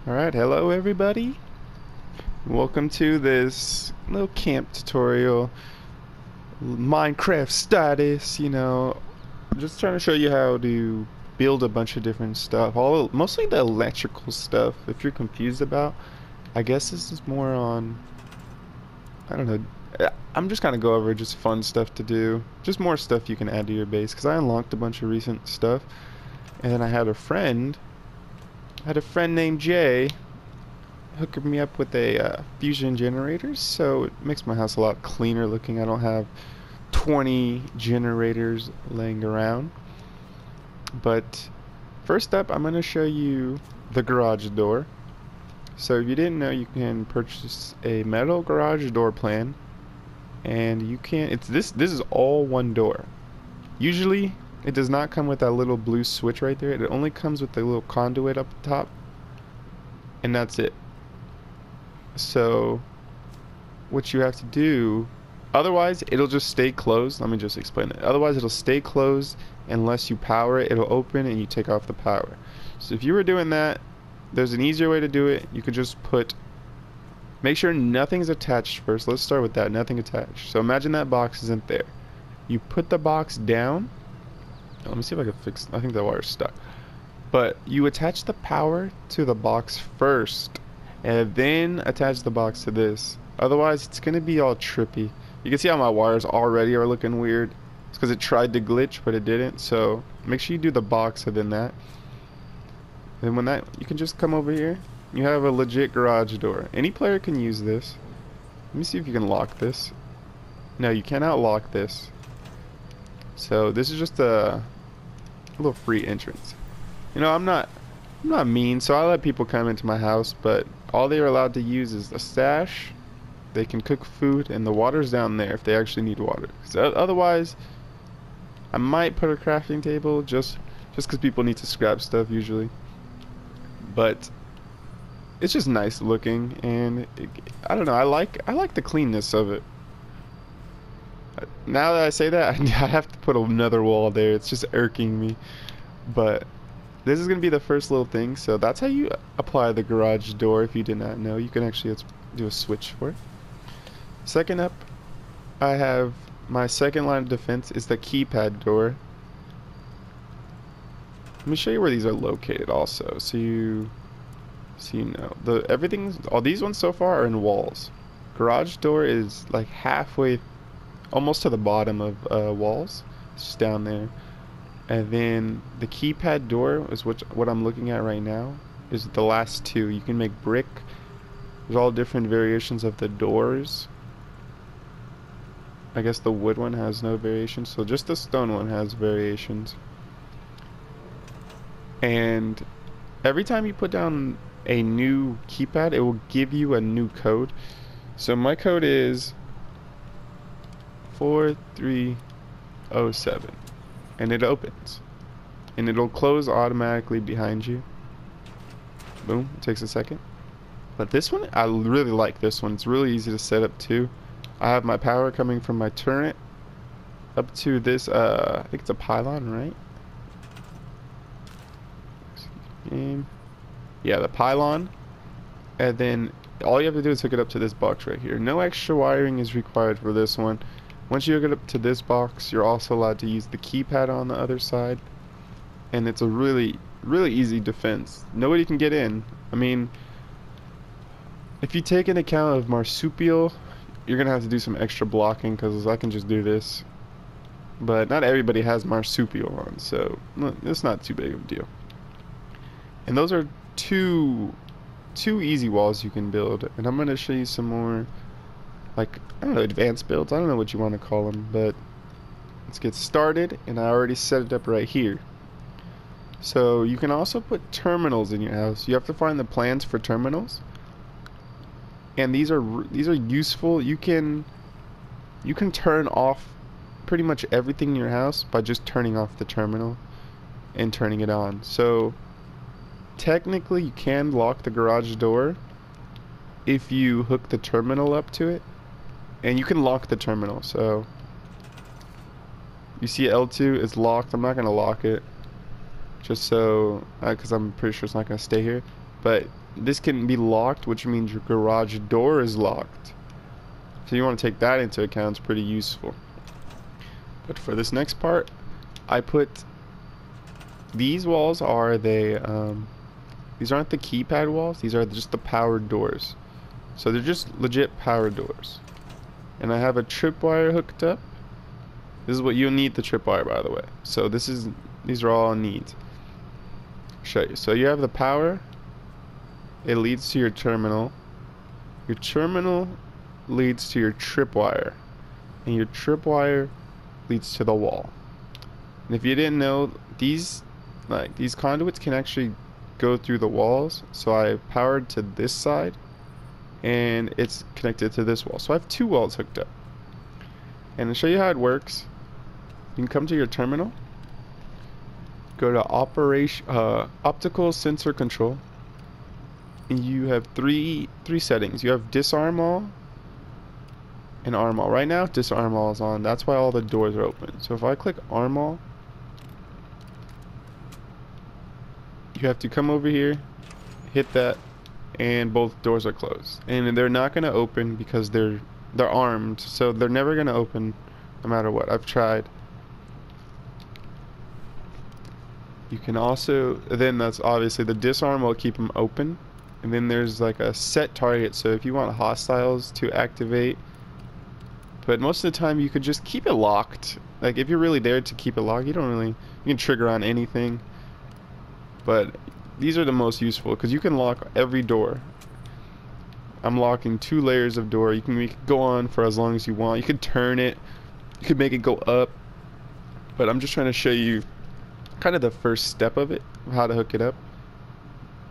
Alright, hello everybody. Welcome to this little camp tutorial. Minecraft status, just trying to show you how to build a bunch of different stuff. Mostly the electrical stuff. If you're confused about, I guess this is more on, I don't know. I'm just gonna go over just fun stuff to do. Just more stuff you can add to your base, because I unlocked a bunch of recent stuff. And then I had a friend named Jay hook me up with a fusion generator, so it makes my house a lot cleaner looking. I don't have 20 generators laying around. But first up, I'm going to show you the garage door. So if you didn't know, you can purchase a metal garage door plan, and you can this is all one door. Usually it does not come with that little blue switch right there. It only comes with the little conduit up top, and that's it. So what you have to do, otherwise it'll just stay closed. Let me just explain it. Otherwise it'll stay closed unless you power it. It'll open and you take off the power. So if you were doing that, there's an easier way to do it. You could just make sure nothing's attached first. Let's start with that. Nothing attached. So imagine that box isn't there. You put the box down. Let me see if I can fix. I think the wire's stuck. But you attach the power to the box first, and then attach the box to this. Otherwise it's gonna be all trippy. You can see how my wires already are looking weird. It's because it tried to glitch but it didn't. So make sure you do the box and then that. Then when you can just come over here. You have a legit garage door. Any player can use this. Let me see if you can lock this. No, you cannot lock this. So this is just a little free entrance. I'm not mean, so I let people come into my house, but all they are allowed to use is the stash. They can cook food, and the water's down there if they actually need water. So otherwise, I might put a crafting table just because people need to scrap stuff usually. But it's just nice looking, and I don't know. I like the cleanness of it. Now that I say that, I have to put another wall there. It's just irking me, but this is going to be the first little thing. So that's how you apply the garage door. If you did not know, you can actually do a switch for it. Second up, I have my second line of defense is the keypad door. Let me show you where these are located also, so you know. All these ones so far are in walls. Garage door is like halfway, almost to the bottom of walls. It's just down there. And then the keypad door is what I'm looking at right now, is the last two. You can make brick. There's all different variations of the doors. I guess the wood one has no variations, so just the stone one has variations. And every time you put down a new keypad, it will give you a new code. So my code is 4307, and it opens, and it'll close automatically behind you. Boom. It takes a second. But this one, I really like this one. It's really easy to set up too. I have my power coming from my turret up to this, I think it's a pylon, right? Yeah, the pylon. And then all you have to do is hook it up to this box right here. No extra wiring is required for this one. Once you hook it up to this box, you're also allowed to use the keypad on the other side. And it's a really easy defense. Nobody can get in. I mean, if you take an account of marsupial, you're gonna have to do some extra blocking, because I can just do this. But not everybody has marsupial on, so it's not too big of a deal. And those are two easy walls you can build. And I'm gonna show you some more, like, I don't know, advanced builds. I don't know what you want to call them, but let's get started. And I already set it up right here. So you can also put terminals in your house. You have to find the plans for terminals. And these are useful. You can turn off pretty much everything in your house by just turning off the terminal and turning it on. So technically you can lock the garage door if you hook the terminal up to it, and you can lock the terminal. So you see L2 is locked. I'm not gonna lock it just so because I'm pretty sure it's not gonna stay here, but this can be locked, which means your garage door is locked. So you want to take that into account. It's pretty useful. But for this next part, I put these walls are these aren't the keypad walls. These are just the powered doors. So they're just legit power doors. And I have a tripwire hooked up. This is what you'll need, the tripwire, by the way. So these are all needs. Show you. So you have the power. It leads to your terminal. Your terminal leads to your tripwire. And your tripwire leads to the wall. And if you didn't know, these conduits can actually go through the walls. So I powered to this side, and it's connected to this wall. So I have two walls hooked up. And to show you how it works, you can come to your terminal, go to optical sensor control, and you have three settings. You have disarm all and arm all. Right now, disarm all is on. That's why all the doors are open. So if I click arm all, you have to come over here, hit that, and both doors are closed. And they're not going to open because they're armed, so they're never going to open no matter what. I've tried. You can also, then that's obviously the disarm will keep them open. And then there's like a set target, so if you want hostiles to activate, but most of the time you could just keep it locked. Like if you're really there to keep it locked, you can trigger on anything. But these are the most useful because you can lock every door. I'm locking 2 layers of door. You can make it go on for as long as you want. You could turn it. You could make it go up. But I'm just trying to show you kind of the first step of it, how to hook it up.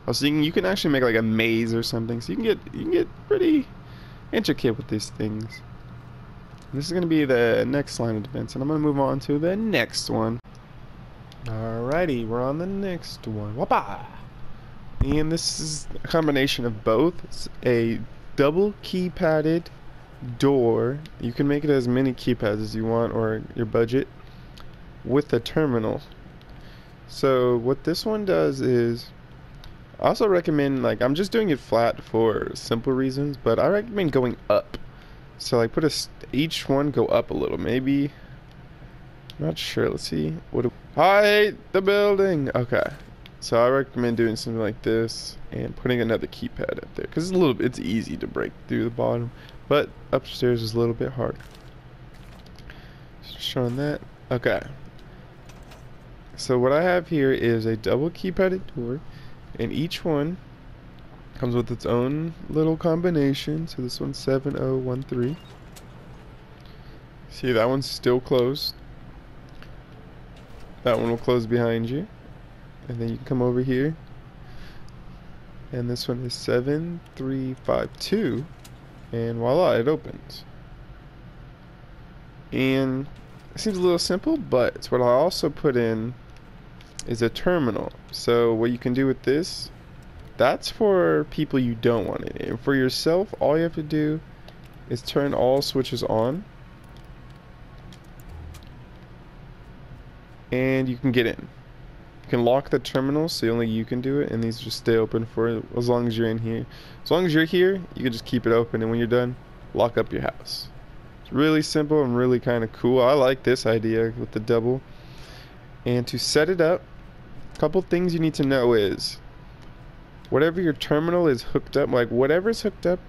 I was thinking you can actually make like a maze or something, so you can get pretty intricate with these things. This is going to be the next line of defense, and I'm going to move on to the next one. Alrighty, we're on the next one. Whoppa! And this is a combination of both. It's a double keypadded door. You can make it as many keypads as you want, or your budget, with a terminal. So what this one does is, I also recommend, like, I'm just doing it flat for simple reasons, but I recommend going up. So like each one go up a little, maybe. I'm not sure. Let's see. I hate the building. Okay. So I recommend doing something like this and putting another keypad up there because it's easy to break through the bottom, but upstairs is a little bit harder. Just showing that. Okay. So what I have here is a double keypadded door, and each one comes with its own little combination. So this one's 7013. See, that one's still closed. That one will close behind you. And then you can come over here. And this one is 7352. And voila, it opens. And it seems a little simple, but it's what I also put in is a terminal. So what you can do with this, that's for people you don't want it. And for yourself, all you have to do is turn all switches on. And you can get in. You can lock the terminal so only you can do it, and these just stay open for as long as you're in here. As long as you're here, you can just keep it open, and when you're done, lock up your house. It's really simple and really kind of cool. I like this idea with the double. And to set it up, a couple things you need to know is whatever your terminal is hooked up, like whatever's hooked up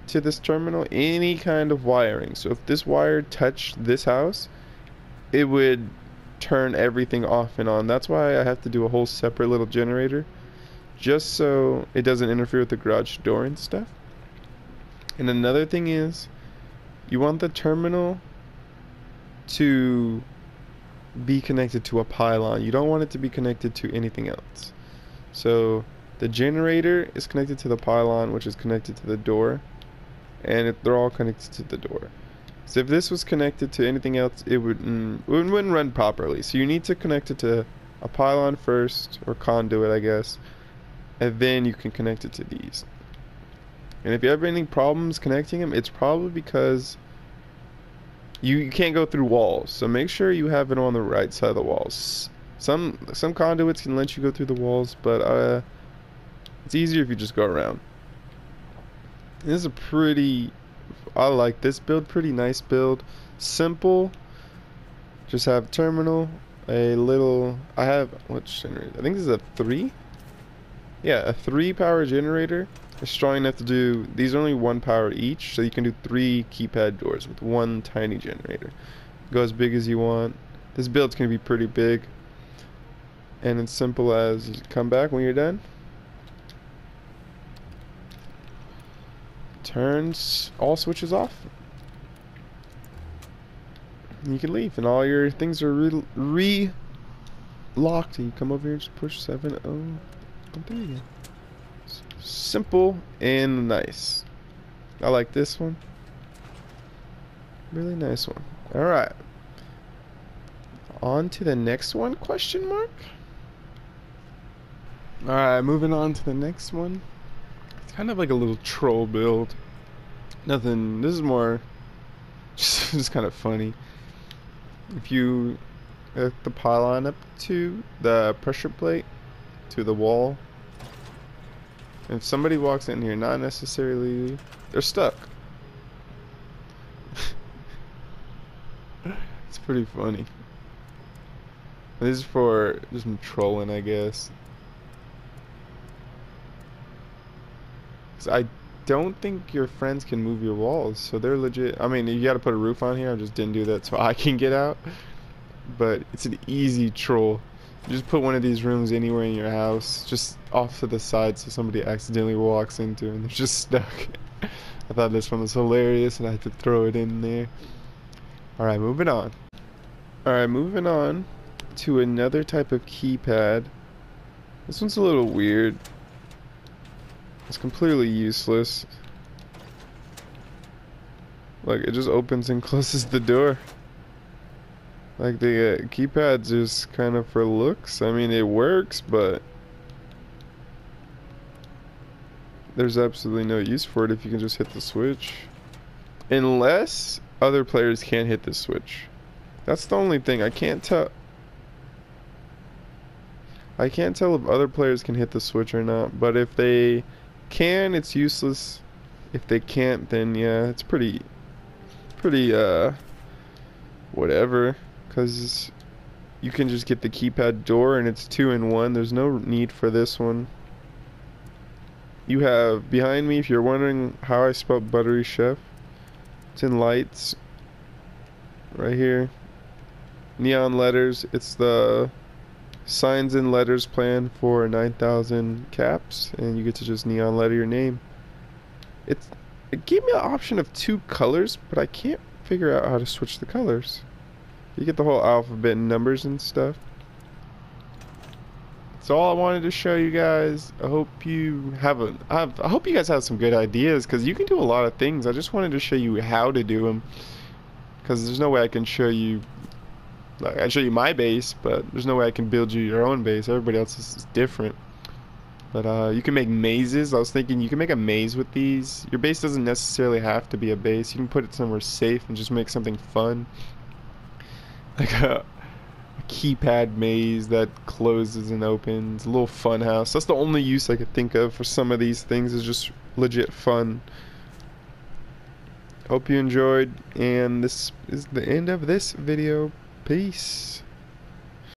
to this terminal, any kind of wiring. So if this wire touched this house, it would turn everything off and on. That's why I have to do a whole separate little generator, just so it doesn't interfere with the garage door and stuff. And another thing is, you want the terminal to be connected to a pylon. You don't want it to be connected to anything else. So the generator is connected to the pylon, which is connected to the door, and they're all connected to the door. So if this was connected to anything else, it wouldn't run properly. So you need to connect it to a pylon first, or conduit, I guess, and then you can connect it to these. And if you have any problems connecting them, it's probably because you can't go through walls. So make sure you have it on the right side of the walls. Some conduits can let you go through the walls, but It's easier if you just go around. This is a pretty, I like this build, pretty nice build. Simple. Just have terminal, a little, I have, which generator? I think this is a 3? Yeah, a 3 power generator. It's strong enough to do, these are only 1 power each, so you can do 3 keypad doors with 1 tiny generator. Go as big as you want. This build's gonna be pretty big. And it's simple as you come back when you're done. Turns all switches off. And you can leave, and all your things are re-locked. And you come over here and just push 7. Oh, and there you go. Simple and nice. I like this one. Really nice one. All right. On to the next one? Question mark. All right, moving on to the next one. It's kind of like a little troll build. Nothing. This is more just kind of funny. If you hook the pylon up to the pressure plate to the wall, if somebody walks in here, not necessarily, they're stuck. It's pretty funny. This is for just trolling, I guess. 'Cause I don't think your friends can move your walls, so they're legit. I mean, you gotta put a roof on here. I just didn't do that so I can get out. But it's an easy troll. You just put one of these rooms anywhere in your house, just off to the side, so somebody accidentally walks into it and they're just stuck. I thought this one was hilarious and I had to throw it in there. Alright, moving on. Alright, moving on to another type of keypad. This one's a little weird. It's completely useless. Like, it just opens and closes the door. Like, the keypad's just kind of for looks. I mean, it works, but there's absolutely no use for it if you can just hit the switch. Unless other players can't hit the switch. That's the only thing. I can't tell if other players can hit the switch or not, but if they can, it's useless. If they can't, then yeah, it's pretty whatever, because you can just get the keypad door and it's 2-in-1. There's no need for this one. You have behind me, if you're wondering how I spelled Buttery Chef, it's in lights right here, neon letters. It's the signs and letters plan for 9,000 caps, and you get to just neon letter your name. It gave me an option of 2 colors, but I can't figure out how to switch the colors. You get the whole alphabet and numbers and stuff. That's all I wanted to show you guys. I hope you I hope you guys have some good ideas, because you can do a lot of things. I just wanted to show you how to do them, because there's no way I can show you. Like, I show you my base, but there's no way I can build you your own base. Everybody else's is different. But you can make mazes. I was thinking you can make a maze with these. Your base doesn't necessarily have to be a base. You can put it somewhere safe and just make something fun. Like a keypad maze that closes and opens. A little fun house. That's the only use I could think of for some of these things, is just legit fun. Hope you enjoyed, and this is the end of this video. Peace.